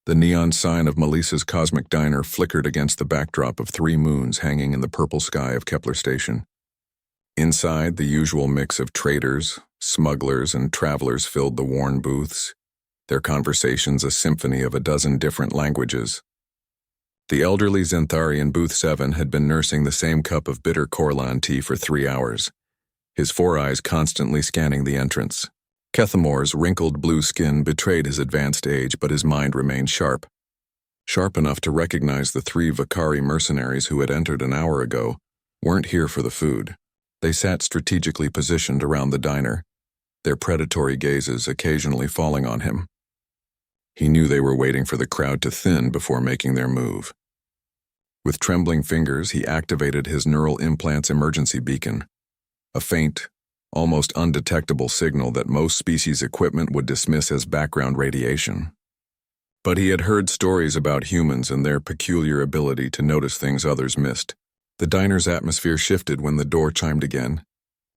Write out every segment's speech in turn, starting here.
The neon sign of Melissa's cosmic diner flickered against the backdrop of 3 moons hanging in the purple sky of Kepler Station. Inside, the usual mix of traders, smugglers, and travelers filled the worn booths, their conversations a symphony of a dozen different languages. The elderly Zenthari in Booth 7 had been nursing the same cup of bitter Corlan tea for 3 hours, his 4 eyes constantly scanning the entrance. Kethamor's wrinkled blue skin betrayed his advanced age, but his mind remained sharp. Sharp enough to recognize the 3 Vakari mercenaries who had entered an hour ago weren't here for the food. They sat strategically positioned around the diner, their predatory gazes occasionally falling on him. He knew they were waiting for the crowd to thin before making their move. With trembling fingers, he activated his neural implant's emergency beacon, a faint, almost undetectable signal that most species' equipment would dismiss as background radiation. But he had heard stories about humans and their peculiar ability to notice things others missed. The diner's atmosphere shifted when the door chimed again.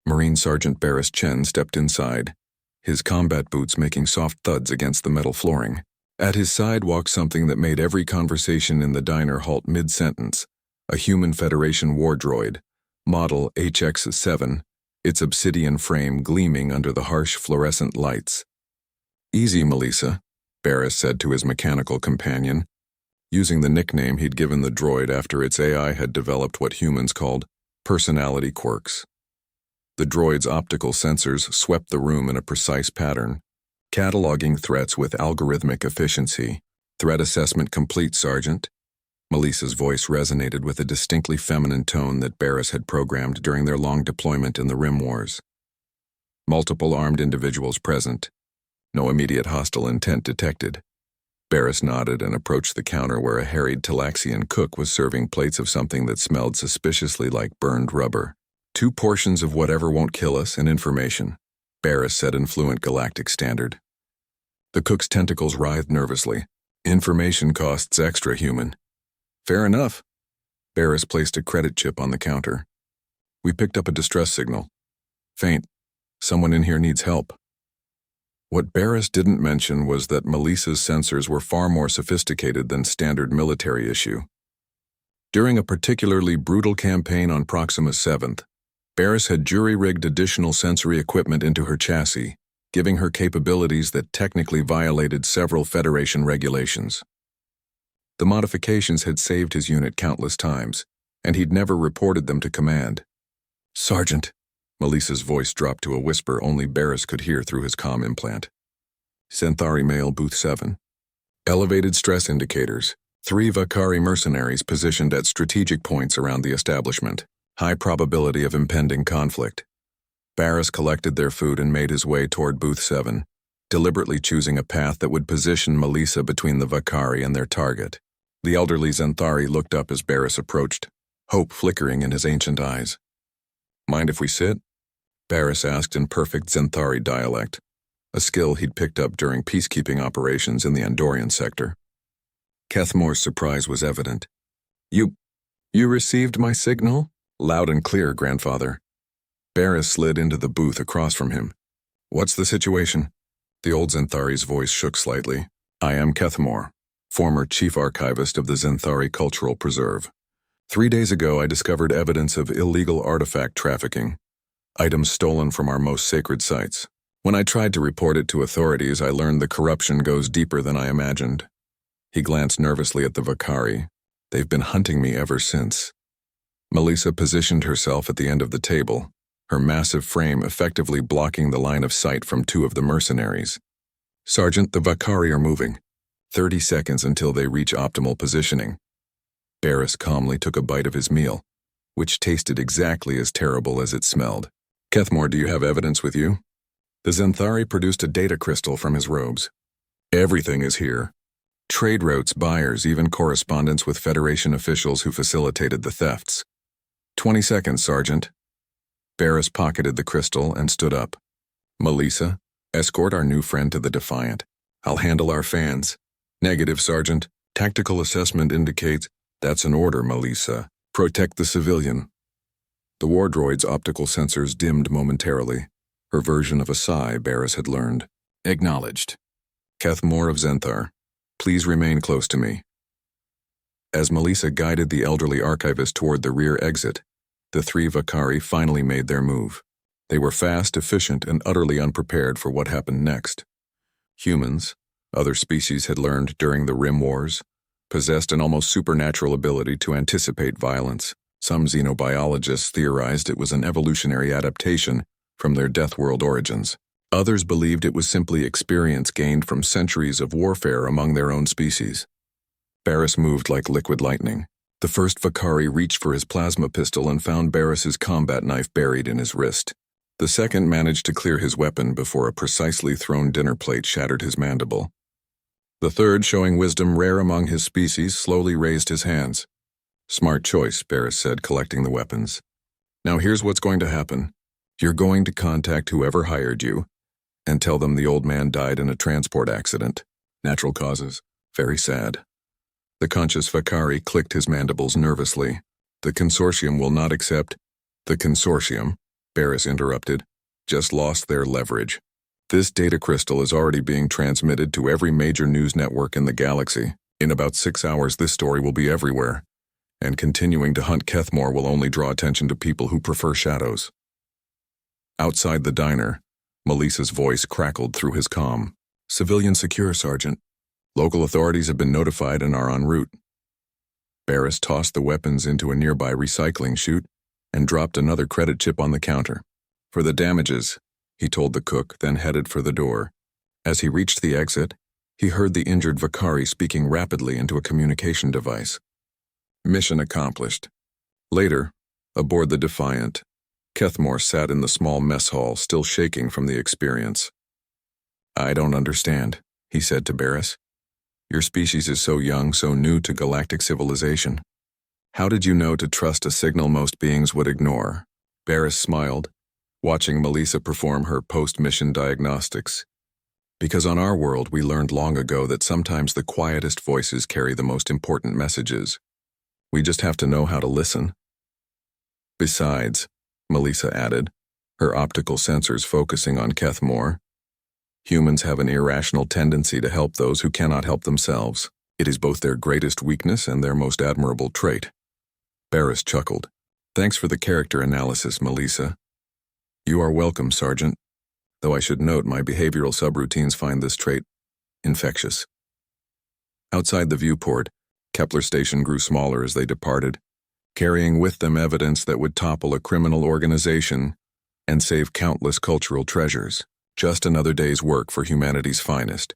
Marine Sergeant Barris Chen stepped inside, his combat boots making soft thuds against the metal flooring. At his side walked something that made every conversation in the diner halt mid-sentence, a human Federation war droid, model HX-7, its obsidian frame gleaming under the harsh fluorescent lights. "Easy, Melissa," Barris said to his mechanical companion, using the nickname he'd given the droid after its AI had developed what humans called personality quirks. The droid's optical sensors swept the room in a precise pattern, cataloging threats with algorithmic efficiency. "Threat assessment complete, Sergeant." Melissa's voice resonated with a distinctly feminine tone that Barris had programmed during their long deployment in the Rim Wars. Multiple armed individuals present. No immediate hostile intent detected. Barris nodded and approached the counter where a harried Talaxian cook was serving plates of something that smelled suspiciously like burned rubber. "2 portions of whatever won't kill us and information," Barris said in fluent galactic standard. The cook's tentacles writhed nervously. "Information costs extra, human." "Fair enough." Barris placed a credit chip on the counter. "We picked up a distress signal. Faint. Someone in here needs help." What Barris didn't mention was that Melissa's sensors were far more sophisticated than standard military issue. During a particularly brutal campaign on Proxima 7th, Barris had jury-rigged additional sensory equipment into her chassis, giving her capabilities that technically violated several Federation regulations. The modifications had saved his unit countless times, and he'd never reported them to command. "Sergeant," Melissa's voice dropped to a whisper only Barris could hear through his comm implant. "Zenthari Male Booth 7. Elevated stress indicators. 3 Vakari mercenaries positioned at strategic points around the establishment. High probability of impending conflict." Barris collected their food and made his way toward Booth 7, deliberately choosing a path that would position Melissa between the Vakari and their target. The elderly Zenthari looked up as Barris approached, hope flickering in his ancient eyes. "Mind if we sit?" Barris asked in perfect Zenthari dialect, a skill he'd picked up during peacekeeping operations in the Andorian sector. Kethamor's surprise was evident. You received my signal?" "Loud and clear, grandfather." Barris slid into the booth across from him. "What's the situation?" The old Zenthari's voice shook slightly. "I am Kethamor, former chief archivist of the Zenthari Cultural Preserve. 3 days ago I discovered evidence of illegal artifact trafficking, items stolen from our most sacred sites. When I tried to report it to authorities, I learned the corruption goes deeper than I imagined." He glanced nervously at the Vakari. "They've been hunting me ever since." Melissa positioned herself at the end of the table, her massive frame effectively blocking the line of sight from 2 of the mercenaries. "Sergeant, the Vakari are moving. 30 seconds until they reach optimal positioning." Barris calmly took a bite of his meal, which tasted exactly as terrible as it smelled. "Kethamor, do you have evidence with you?" The Zenthari produced a data crystal from his robes. "Everything is here. Trade routes, buyers, even correspondence with Federation officials who facilitated the thefts." 20 seconds, Sergeant." Barris pocketed the crystal and stood up. "Melissa, escort our new friend to the Defiant. I'll handle our fans." "Negative, Sergeant. Tactical assessment indicates—" "That's an order, Melissa. Protect the civilian." The war droid's optical sensors dimmed momentarily, her version of a sigh Barris had learned. "Acknowledged." "Kethamor of Zenthar. Please remain close to me. As Melissa guided the elderly archivist toward the rear exit, the three Vakari finally made their move. They were fast, efficient, and utterly unprepared for what happened next. Humans, other species had learned during the Rim Wars, possessed an almost supernatural ability to anticipate violence. Some xenobiologists theorized it was an evolutionary adaptation from their Death World origins. Others believed it was simply experience gained from centuries of warfare among their own species. Barris moved like liquid lightning. The first Vakari reached for his plasma pistol and found Barris's combat knife buried in his wrist. The second managed to clear his weapon before a precisely thrown dinner plate shattered his mandible. The third, showing wisdom rare among his species, slowly raised his hands. Smart choice, Barris said, collecting the weapons. Now here's what's going to happen. You're going to contact whoever hired you and tell them the old man died in a transport accident. Natural causes. Very sad. The conscious Vakari clicked his mandibles nervously. The consortium will not accept. The consortium, Barris interrupted, just lost their leverage. This data crystal is already being transmitted to every major news network in the galaxy. In about 6 hours, this story will be everywhere. And continuing to hunt Kethmore will only draw attention to people who prefer shadows. Outside the diner, Melissa's voice crackled through his comm. Civilian secure, Sergeant. Local authorities have been notified and are en route. Barris tossed the weapons into a nearby recycling chute and dropped another credit chip on the counter. For the damages, he told the cook, then headed for the door. As he reached the exit, he heard the injured Vakari speaking rapidly into a communication device. Mission accomplished. Later, aboard the Defiant, Kethmore sat in the small mess hall, still shaking from the experience. I don't understand, he said to Barris. Your species is so young, so new to galactic civilization. How did you know to trust a signal most beings would ignore? Barris smiled, watching Melissa perform her post-mission diagnostics. Because on our world we learned long ago that sometimes the quietest voices carry the most important messages. We just have to know how to listen. Besides, Melissa added, her optical sensors focusing on Kethmore, humans have an irrational tendency to help those who cannot help themselves. It is both their greatest weakness and their most admirable trait. Barris chuckled. Thanks for the character analysis, Melissa. You are welcome, Sergeant. Though I should note my behavioral subroutines find this trait infectious. Outside the viewport, Kepler Station grew smaller as they departed, carrying with them evidence that would topple a criminal organization and save countless cultural treasures. Just another day's work for humanity's finest,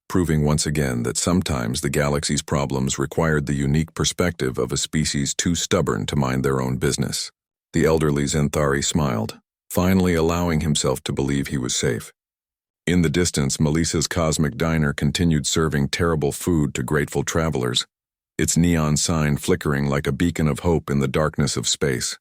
proving once again that sometimes the galaxy's problems required the unique perspective of a species too stubborn to mind their own business. The elderly Zenthari smiled, finally allowing himself to believe he was safe. In the distance, Melissa's cosmic diner continued serving terrible food to grateful travelers, its neon sign flickering like a beacon of hope in the darkness of space.